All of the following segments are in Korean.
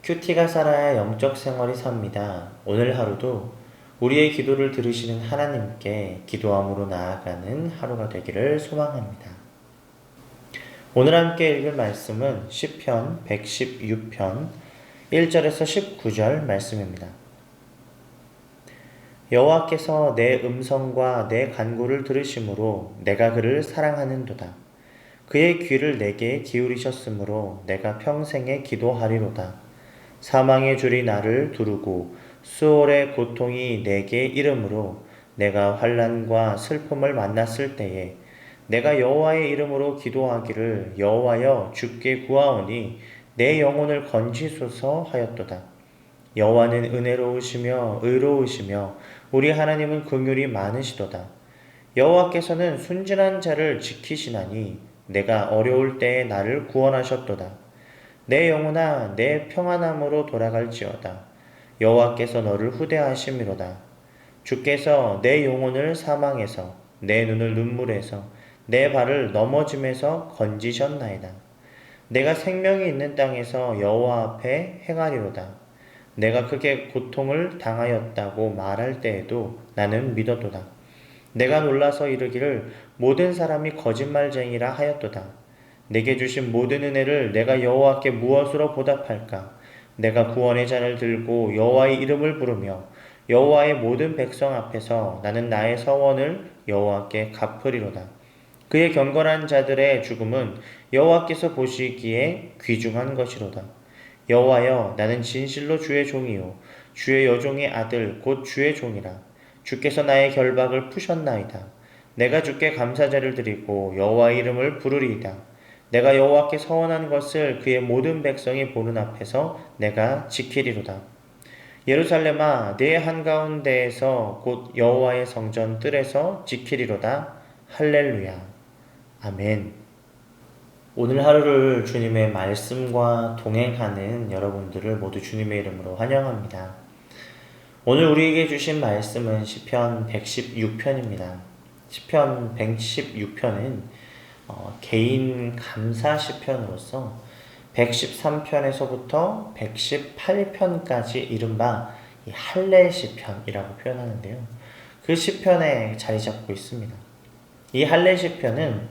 큐티가 살아야 영적 생활이 삽니다. 오늘 하루도 우리의 기도를 들으시는 하나님께 기도함으로 나아가는 하루가 되기를 소망합니다. 오늘 함께 읽을 말씀은 시편 116편 1절에서 19절 말씀입니다. 여호와께서 내 음성과 내 간구를 들으심으로 내가 그를 사랑하는도다. 그의 귀를 내게 기울이셨으므로 내가 평생에 기도하리로다. 사망의 줄이 나를 두르고 수월의 고통이 내게 이름으로 내가 환난과 슬픔을 만났을 때에 내가 여호와의 이름으로 기도하기를 여호와여 주께 구하오니 내 영혼을 건지소서 하였도다. 여호와는 은혜로우시며 의로우시며 우리 하나님은 긍휼이 많으시도다. 여호와께서는 순진한 자를 지키시나니 내가 어려울 때에 나를 구원하셨도다. 내 영혼아 내 평안함으로 돌아갈지어다. 여호와께서 너를 후대하심이로다. 주께서 내 영혼을 사망에서 내 눈을 눈물에서 내 발을 넘어짐에서 건지셨나이다. 내가 생명이 있는 땅에서 여호와 앞에 행하리로다. 내가 크게 고통을 당하였다고 말할 때에도 나는 믿었도다. 내가 놀라서 이르기를 모든 사람이 거짓말쟁이라 하였도다. 내게 주신 모든 은혜를 내가 여호와께 무엇으로 보답할까? 내가 구원의 잔을 들고 여호와의 이름을 부르며 여호와의 모든 백성 앞에서 나는 나의 서원을 여호와께 갚으리로다. 그의 경건한 자들의 죽음은 여호와께서 보시기에 귀중한 것이로다. 여호와여 나는 진실로 주의 종이요 주의 여종의 아들 곧 주의 종이라. 주께서 나의 결박을 푸셨나이다. 내가 주께 감사제를 드리고 여호와의 이름을 부르리이다. 내가 여호와께 서원한 것을 그의 모든 백성이 보는 앞에서 내가 지키리로다. 예루살렘아 내 한가운데에서 곧 여호와의 성전 뜰에서 지키리로다. 할렐루야. 아멘. 오늘 하루를 주님의 말씀과 동행하는 여러분들을 모두 주님의 이름으로 환영합니다. 오늘 우리에게 주신 말씀은 시편 116편입니다. 시편 116편은 개인 감사 시편으로서 113편에서부터 118편까지 이른바 할례 시편이라고 표현하는데요. 그 시편에 자리 잡고 있습니다. 이 할례 시편은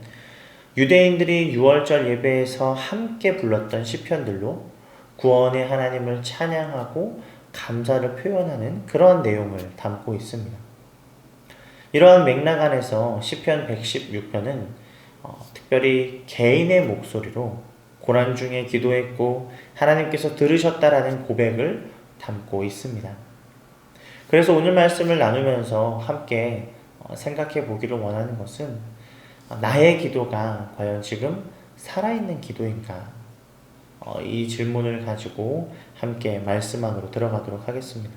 유대인들이 유월절 예배에서 함께 불렀던 시편들로 구원의 하나님을 찬양하고 감사를 표현하는 그런 내용을 담고 있습니다. 이러한 맥락 안에서 시편 116편은 특별히 개인의 목소리로 고난 중에 기도했고 하나님께서 들으셨다라는 고백을 담고 있습니다. 그래서 오늘 말씀을 나누면서 함께 생각해 보기를 원하는 것은 나의 기도가 과연 지금 살아있는 기도인가? 이 질문을 가지고 함께 말씀 안으로 들어가도록 하겠습니다.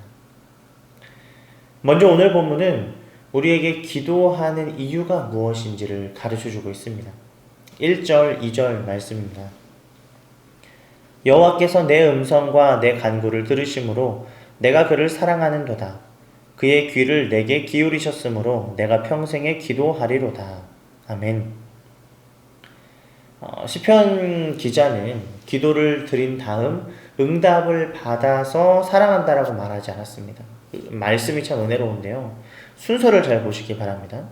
먼저 오늘 본문은 우리에게 기도하는 이유가 무엇인지를 가르쳐주고 있습니다. 1절, 2절 말씀입니다. 여호와께서 내 음성과 내 간구를 들으심으로 내가 그를 사랑하는도다. 그의 귀를 내게 기울이셨으므로 내가 평생에 기도하리로다. 아멘. 시편 기자는 기도를 드린 다음 응답을 받아서 사랑한다라고 말하지 않았습니다. 말씀이 참 은혜로운데요. 순서를 잘 보시기 바랍니다.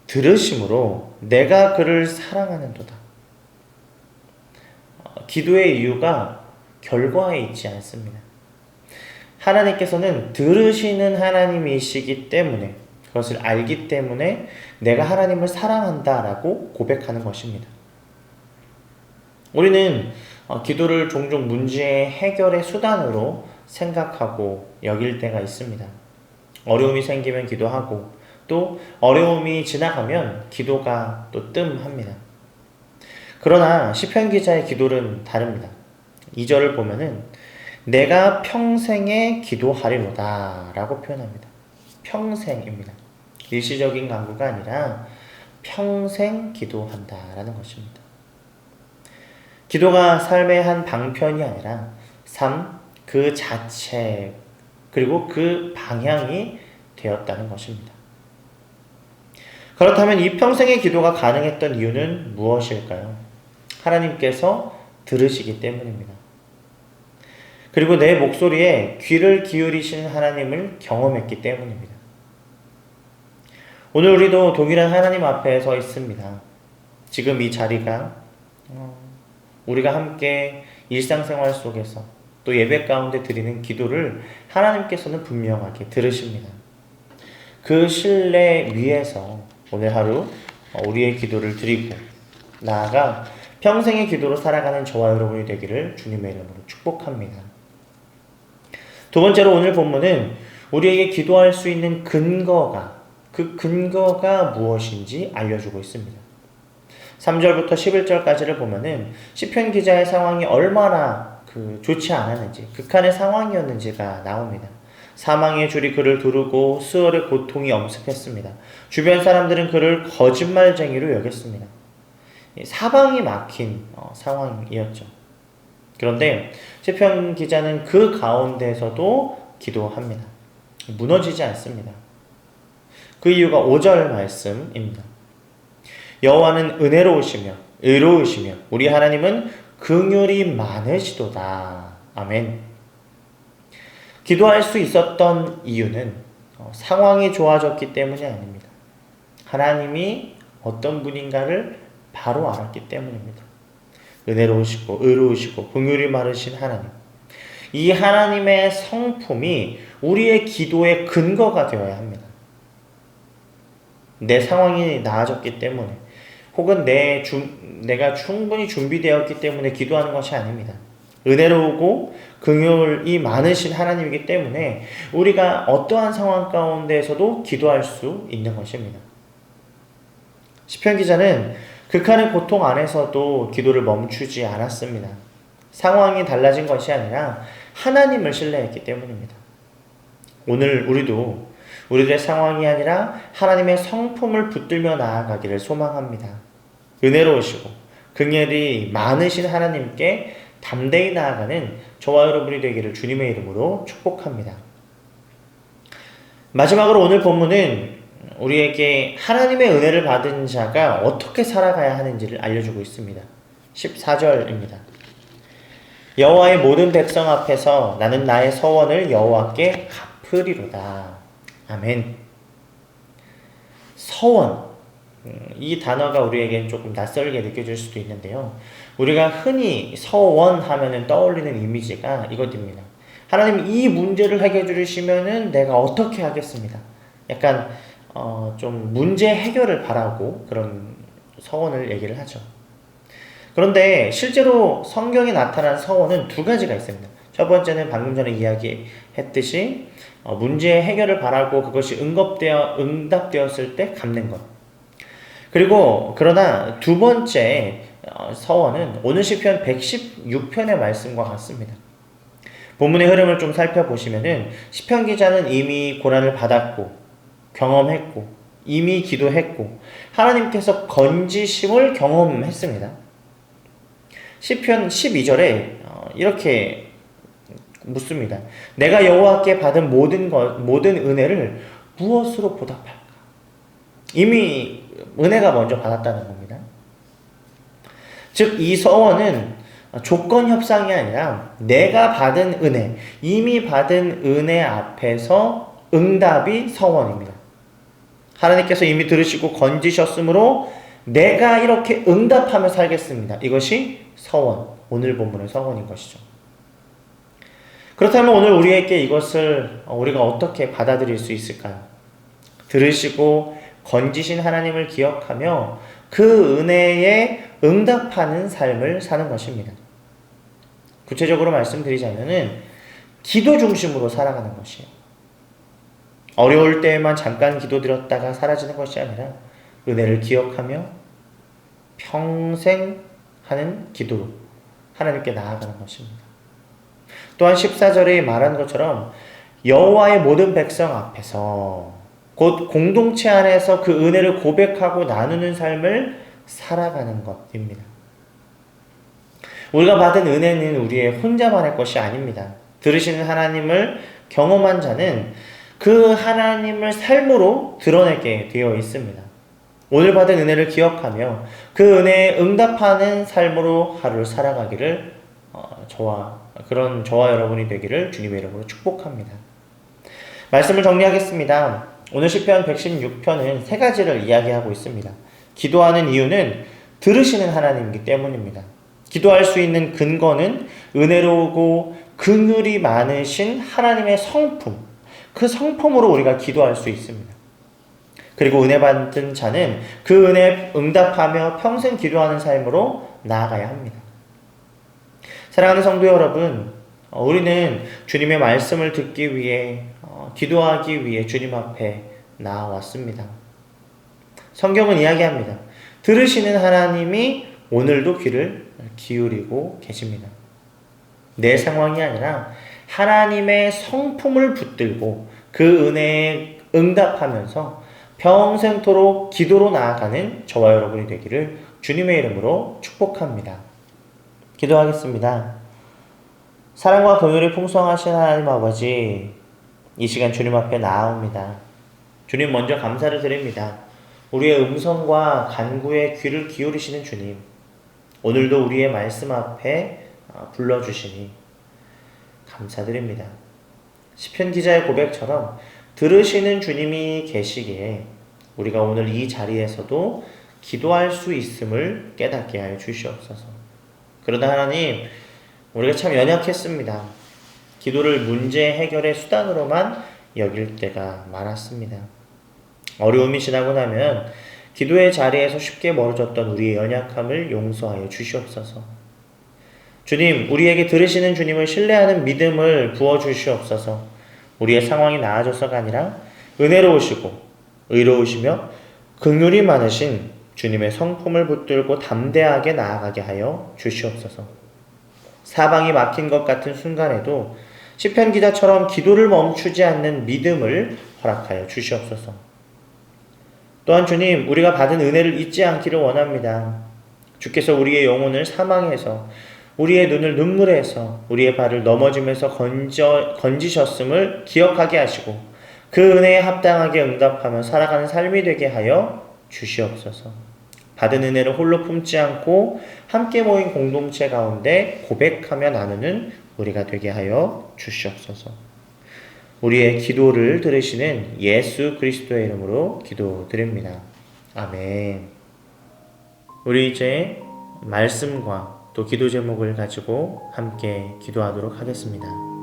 들으심으로 내가 그를 사랑하는도다. 기도의 이유가 결과에 있지 않습니다. 하나님께서는 들으시는 하나님이시기 때문에 그것을 알기 때문에 내가 하나님을 사랑한다라고 고백하는 것입니다. 우리는 기도를 종종 문제의 해결의 수단으로 생각하고 여길 때가 있습니다. 어려움이 생기면 기도하고 또 어려움이 지나가면 기도가 또 뜸합니다. 그러나 시편 기자의 기도는 다릅니다. 2절을 보면은 내가 평생에 기도하리로다 라고 표현합니다. 평생입니다. 일시적인 간구가 아니라 평생 기도한다 라는 것입니다. 기도가 삶의 한 방편이 아니라 삶 그 자체 그리고 그 방향이 되었다는 것입니다. 그렇다면 이 평생의 기도가 가능했던 이유는 무엇일까요? 하나님께서 들으시기 때문입니다. 그리고 내 목소리에 귀를 기울이시는 하나님을 경험했기 때문입니다. 오늘 우리도 동일한 하나님 앞에 서 있습니다. 지금 이 자리가 우리가 함께 일상생활 속에서 또 예배 가운데 드리는 기도를 하나님께서는 분명하게 들으십니다. 그 신뢰 위에서 오늘 하루 우리의 기도를 드리고 나아가 평생의 기도로 살아가는 저와 여러분이 되기를 주님의 이름으로 축복합니다. 두 번째로 오늘 본문은 우리에게 기도할 수 있는 그 근거가 무엇인지 알려주고 있습니다. 3절부터 11절까지를 보면은 시편 기자의 상황이 얼마나 좋지 않았는지, 극한의 상황이었는지가 나옵니다. 사망의 줄이 그를 두르고 수월의 고통이 엄습했습니다. 주변 사람들은 그를 거짓말쟁이로 여겼습니다. 사방이 막힌 상황이었죠. 그런데 시편 기자는 그 가운데서도 기도합니다. 무너지지 않습니다. 그 이유가 5절 말씀입니다. 여호와는 은혜로우시며 의로우시며 우리 하나님은 긍휼이 많으시도다. 아멘. 기도할 수 있었던 이유는 상황이 좋아졌기 때문이 아닙니다. 하나님이 어떤 분인가를 바로 알았기 때문입니다. 은혜로우시고 의로우시고 긍휼이 많으신 하나님. 이 하나님의 성품이 우리의 기도의 근거가 되어야 합니다. 내 상황이 나아졌기 때문에 혹은 내가 충분히 준비되었기 때문에 기도하는 것이 아닙니다. 은혜로우고 긍휼이 많으신 하나님이기 때문에 우리가 어떠한 상황 가운데에서도 기도할 수 있는 것입니다. 시편 기자는 극한의 고통 안에서도 기도를 멈추지 않았습니다. 상황이 달라진 것이 아니라 하나님을 신뢰했기 때문입니다. 오늘 우리도 우리들의 상황이 아니라 하나님의 성품을 붙들며 나아가기를 소망합니다. 은혜로우시고 긍휼이 많으신 하나님께 담대히 나아가는 저와 여러분이 되기를 주님의 이름으로 축복합니다. 마지막으로 오늘 본문은 우리에게 하나님의 은혜를 받은 자가 어떻게 살아가야 하는지를 알려주고 있습니다. 14절입니다. 여호와의 모든 백성 앞에서 나는 나의 서원을 여호와께 갚으리로다. 아멘. 서원. 이 단어가 우리에겐 조금 낯설게 느껴질 수도 있는데요. 우리가 흔히 서원 하면은 떠올리는 이미지가 이것입니다. 하나님 이 문제를 해결해 주시면은 내가 어떻게 하겠습니다. 약간 좀 문제 해결을 바라고 그런 서원을 얘기를 하죠. 그런데 실제로 성경에 나타난 서원은 두 가지가 있습니다. 첫 번째는 방금 전에 이야기했듯이 문제 해결을 바라고 그것이 응답되었을 때 갚는 것. 그리고 그러나 두 번째 서원은 오늘 시편 116편의 말씀과 같습니다. 본문의 흐름을 좀 살펴보시면은 시편 기자는 이미 고난을 받았고 경험했고 이미 기도했고 하나님께서 건지심을 경험했습니다. 시편 12절에 이렇게 묻습니다. 내가 여호와께 받은 모든 은혜를 무엇으로 보답할까? 이미 은혜가 먼저 받았다는 겁니다. 즉 이 서원은 조건 협상이 아니라 내가 받은 은혜, 이미 받은 은혜 앞에서 응답이 서원입니다. 하나님께서 이미 들으시고 건지셨으므로 내가 이렇게 응답하며 살겠습니다. 이것이 서원, 오늘 본문의 서원인 것이죠. 그렇다면 오늘 우리에게 이것을 우리가 어떻게 받아들일 수 있을까요? 들으시고 건지신 하나님을 기억하며 그 은혜에 응답하는 삶을 사는 것입니다. 구체적으로 말씀드리자면은 기도 중심으로 살아가는 것이에요. 어려울 때에만 잠깐 기도드렸다가 사라지는 것이 아니라 은혜를 기억하며 평생 하는 기도로 하나님께 나아가는 것입니다. 또한 14절에 말한 것처럼 여호와의 모든 백성 앞에서 곧 공동체 안에서 그 은혜를 고백하고 나누는 삶을 살아가는 것입니다. 우리가 받은 은혜는 우리의 혼자만의 것이 아닙니다. 들으시는 하나님을 경험한 자는 그 하나님을 삶으로 드러내게 되어 있습니다. 오늘 받은 은혜를 기억하며 그 은혜에 응답하는 삶으로 하루를 살아가기를 저와 여러분이 되기를 주님의 이름으로 축복합니다. 말씀을 정리하겠습니다. 오늘 시편 116편은 세 가지를 이야기하고 있습니다. 기도하는 이유는 들으시는 하나님이기 때문입니다. 기도할 수 있는 근거는 은혜로우고 긍휼이 많으신 하나님의 성품, 그 성품으로 우리가 기도할 수 있습니다. 그리고 은혜 받은 자는 그 은혜에 응답하며 평생 기도하는 삶으로 나아가야 합니다. 사랑하는 성도 여러분, 우리는 주님의 말씀을 듣기 위해 기도하기 위해 주님 앞에 나왔습니다. 성경은 이야기합니다. 들으시는 하나님이 오늘도 귀를 기울이고 계십니다. 내 상황이 아니라 하나님의 성품을 붙들고 그 은혜에 응답하면서 평생토록 기도로 나아가는 저와 여러분이 되기를 주님의 이름으로 축복합니다. 기도하겠습니다. 사랑과 긍휼이 풍성하신 하나님 아버지, 이 시간 주님 앞에 나아옵니다. 주님 먼저 감사를 드립니다. 우리의 음성과 간구에 귀를 기울이시는 주님, 오늘도 우리의 말씀 앞에 불러주시니 감사드립니다. 시편 기자의 고백처럼 들으시는 주님이 계시기에 우리가 오늘 이 자리에서도 기도할 수 있음을 깨닫게 하여 주시옵소서. 그러나 하나님, 우리가 참 연약했습니다. 기도를 문제 해결의 수단으로만 여길 때가 많았습니다. 어려움이 지나고 나면 기도의 자리에서 쉽게 멀어졌던 우리의 연약함을 용서하여 주시옵소서. 주님, 우리에게 들으시는 주님을 신뢰하는 믿음을 부어주시옵소서. 우리의 상황이 나아져서가 아니라 은혜로우시고 의로우시며 긍휼이 많으신 주님의 성품을 붙들고 담대하게 나아가게 하여 주시옵소서. 사방이 막힌 것 같은 순간에도 시편 기자처럼 기도를 멈추지 않는 믿음을 허락하여 주시옵소서. 또한 주님, 우리가 받은 은혜를 잊지 않기를 원합니다. 주께서 우리의 영혼을 사망해서 우리의 눈을 눈물에서 우리의 발을 넘어짐에서 건지셨음을 기억하게 하시고 그 은혜에 합당하게 응답하며 살아가는 삶이 되게 하여 주시옵소서. 받은 은혜를 홀로 품지 않고 함께 모인 공동체 가운데 고백하며 나누는 우리가 되게 하여 주시옵소서. 우리의 기도를 들으시는 예수 그리스도의 이름으로 기도드립니다. 아멘. 우리 이제 말씀과 또 기도 제목을 가지고 함께 기도하도록 하겠습니다.